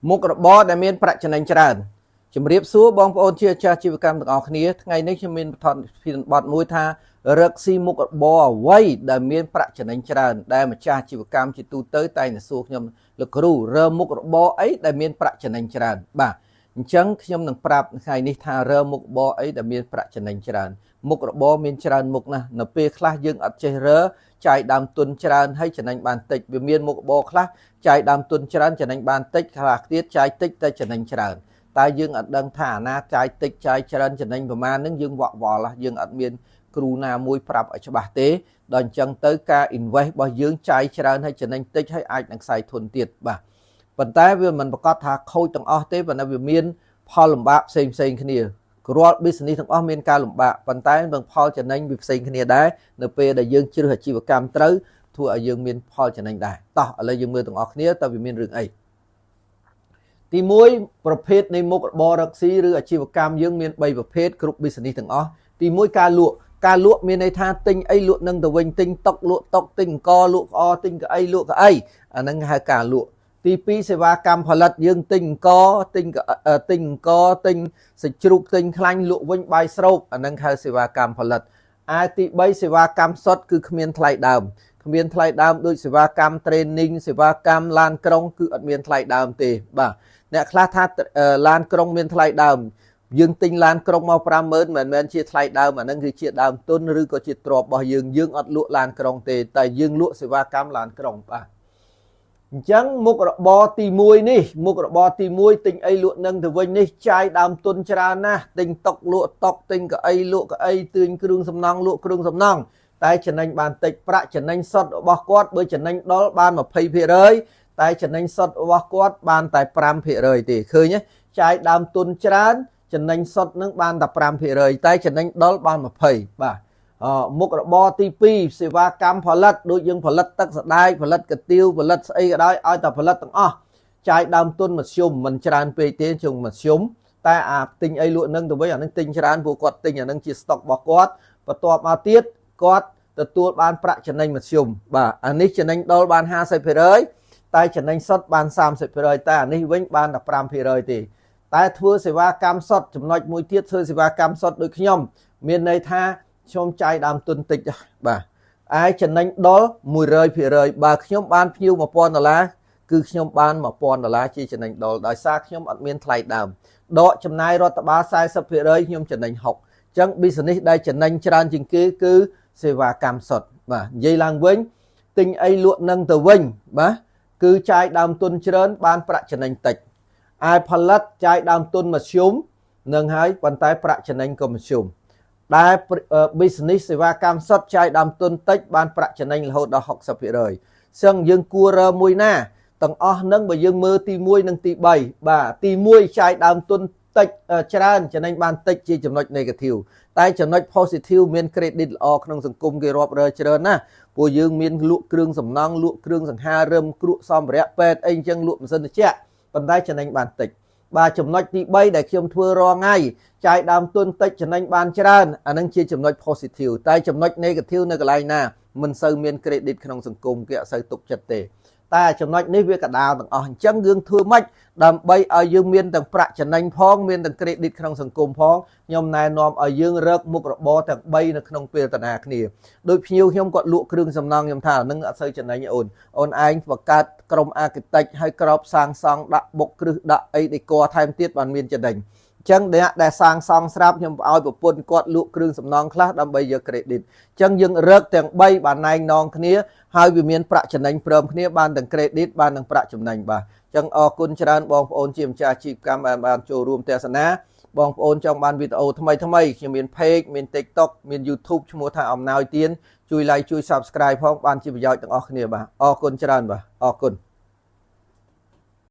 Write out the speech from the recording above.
មុខរបរដែលមានប្រាក់ចំណេញច្រើនជំរាបសួរបងប្អូនជាចាស់ជីវកម្មទាំងអស់គ្នាថ្ងៃនេះខ្ញុំមានបទពិសោធន៍បទមួយថារកស៊ីមុខរបរអ្វីដែលមានប្រាក់ចំណេញច្រើនដែលម្ចាស់ជីវកម្មជាទូទៅតែងតែសួរខ្ញុំលោកគ្រូរើមុខរបរអីដែលមានប្រាក់ចំណេញច្រើនបាទអញ្ចឹងខ្ញុំនឹងប្រាប់ថ្ងៃនេះថារើមុខរបរអីដែលមានប្រាក់ចំណេញច្រើនមុខរបរមានច្រើនមុខណាស់នៅពេលខ្លះយើងអត់ចេះរើចាយដើមទុនច្រើនហើយចំណេញបានតិចវាមានមុខរបរខ្លះចាយដើមទុនច្រើនចំណេញបានតិចខ្លះទៀតចាយតិចតែចំណេញច្រើនតែយើងអត់ដឹងថាអាណាចាយតិចចាយច្រើនចំណេញប្រមាណហ្នឹងយើងវក់វល់យើងអត់មានគ្រូណាមួយប្រាប់ឲ្យច្បាស់ទេដល់អញ្ចឹងទៅការ invest របស់យើងចាយច្រើនហើយចំណេញតិចហើយអាចនឹងខ្សែធនទៀតបាទប៉ុន្តែវាមិនប្រកាសថាខូចទាំងអស់ទេប៉ុន្តែវាមានផលលំបាកផ្សេងគ្នារាល់ business ទាំងអស់មានការលំបាកប៉ុន្តែនឹងផលចំណេញវាផ្សេងគ្នាដែរនៅពេលដែលយើងជ្រើសអាជីវកម្មត្រូវធ្វើឲ្យយើងមានផលចំណេញដែរតោះឥឡូវយើងមើលទាំងអស់គ្នាតើវាមានរឿងអីទី1ប្រភេទនៃមុខរបររកស៊ីឬអាជីវកម្មយើងមាន3ប្រភេទគ្រប់ business ទាំងអស់ទី1ការលក់មានន័យថាទិញអីលក់នឹងទៅវិញទិញតុកលក់តុកទិញអង្គលក់ក្អទិញកៅអីលក់កៅអីអាហ្នឹងហៅការលក់ទី2សេវាកម្មផលិតយើងទិញអង្គទិញសាច់ជ្រូកទិញខ្លាញ់លក់វិញបាយស្រូបអាហ្នឹងហៅសេវាកម្មផលិតទី3សេវាកម្មសុទ្ធគឺគ្មានថ្លៃដើមដូចសេវាកម្ម training សេវាកម្មឡានក្រុងគឺអត់មានថ្លៃដើមទេបាទអ្នកខ្លះថាឡានក្រុងមានថ្លៃដើមយើងទិញឡានក្រុងមក50000មិនមែនជាថ្លៃដើមអាហ្នឹងគឺជាដើមទុនឬក៏ជាទ្រព្យរបស់យើងអត់លក់ឡានក្រុងទេតែយើងលក់សេវាកម្មឡានក្រុងបាទអញ្ចឹងមុខរបរទី1នេះមុខរបរទី1ទិញអីលក់នឹងទៅវិញនេះចាយដើមទុនច្រើនណាស់ទិញតុកលក់តុកទិញកៅអីលក់កៅអីទិញគ្រឿងសំណង់លក់គ្រឿងសំណង់តែចំណេញបានតិចប្រាក់ចំណេញសុទ្ធរបស់គាត់បើចំណេញដល់បាន 20% តែចំណេញសុទ្ធរបស់គាត់បានតែ 5% ទេឃើញទេចាយដើមទុនច្រើនចំណេញសុទ្ធនឹងបានតែ 5% តែចំណេញដល់បាន 20 បាទមុខរបរទី2សេវាកម្មផលិតដូចយើងផលិតទឹកសណ្តែកផលិតកាទៀវផលិតស្អីក៏ដោយឲ្យតែផលិតទាំងអស់ចាយដើមទុនមធ្យមមិនច្រើនពេកទេជុំមធ្យមតែអាទិញអីលក់នឹងទៅវិញអានឹងទិញច្រើនព្រោះគាត់ទិញអានឹងជាស្តុករបស់គាត់បន្ទាប់មកទៀតគាត់ទទួលបានប្រាក់ចំណេញមធ្យមបាទអានេះចំណេញដល់បាន 50% តែចំណេញសុទ្ធបាន 30% តែអានេះវិញបានតែ 5% ទេតែធ្វើសេវាកម្មសុទ្ធចំណុចមួយទៀតធ្វើសេវាកម្មសុទ្ធដូចខ្ញុំមានន័យថាខ្ញុំចាយដើមទុនតិចបាទចំណេញដល់ 100% បើខ្ញុំបានភ្ញៀវ $1000 គឺខ្ញុំបាន $1000 ជាចំណេញដល់ដោយសារខ្ញុំអត់មានថ្លៃដើមដកចំណាយរដ្ឋបាល 40% ខ្ញុំចំណេញ 60% អញ្ចឹង business ដែលចំណេញច្រើនជាងគេគឺសេវាកម្មសុទ្ធបាទនិយាយឡើងវិញទិញអីលក់នឹងទៅវិញបាទគឺចាយដើមទុនច្រើនបានប្រាក់ចំណេញតិចផលិតចាយដើមទុនមធ្យមនឹងហើយប៉ុន្តែប្រាក់ចំណេញក៏មធ្យមដែល business សេវាកម្មសុទ្ធចាយដើមទុនតិចបានប្រាក់ចំណេញរហូតដល់ 60% អញ្ចឹងយើងគួររើមួយណាទាំងអស់នឹងបើយើងមើលទី1និងទី3បាទទី1ចាយដើមទុនតិចច្រើនចំណេញបានតិចជាចំណុច negative តែចំណុច positive មាន credit ល្អក្នុងសង្គមគេរាប់រើច្រើនណាពួកយើងមានលក់គ្រឿងសំណង់លក់គ្រឿងសង្ហារឹមគ្រក់សម្ភារៈពេទ្យអីអញ្ចឹងលក់ម៉ាស៊ីនត្រជាក់ប៉ុន្តែចំណេញបានតិចបាទចំណុចទី3ដែលខ្ញុំធ្វើរាល់ថ្ងៃចាយដើមទុនតិចចំណេញបានច្រើនអានឹងជាចំណុច positive តែចំណុច negative នៅកន្លែងណាមិនសូវមាន credit ក្នុងសង្គមគេអត់សូវទុកចិត្តទេតែចំណុចនេះវាកដាលទាំងអស់អញ្ចឹងយើងធ្វើម៉េចដើម្បីឲ្យយើងមានទាំងប្រាក់ចំណេញផងមានទាំង credit ក្នុងសង្គមផងខ្ញុំណែនាំឲ្យយើងរកមុខរបរទាំង3នៅក្នុងពេលតាគ្នាដូចភ្ញៀវខ្ញុំគាត់លក់គ្រឿងសំណង់ខ្ញុំថានឹងអត់សូវចំណេញអូនឯងបង្កើតក្រុម architect ឲ្យក្របសាងសង់ដាក់បុកគ្រឹះដាក់អីដេក័រថែមទៀតបានមានចំណេញអញ្ចឹងអ្នកដែលសាងសង់ស្រាប់ខ្ញុំឲ្យប្រពន្ធគាត់លក់គ្រឿងសំណង់ខ្លះដើម្បីយក credit អញ្ចឹងយើងរកទាំង3បានណែងនងគ្នាហើយវាមានប្រាក់ចំណេញព្រមគ្នាបានទាំង credit បានទាំងប្រាក់ចំណេញបាទអញ្ចឹងអរគុណច្រើនបងប្អូនជាម្ចាស់អាជីវកម្មបានចូលរួមទស្សនាបងប្អូនចង់បានវីដេអូថ្មីខ្ញុំមាន page មាន TikTok មាន YouTube ឈ្មោះថាអំណោយទានជួយ like ជួយ subscribe ផងបានជាប្រយោជន៍ទាំងអស់គ្នាបាទអរគុណច្រើនបាទអរគុណ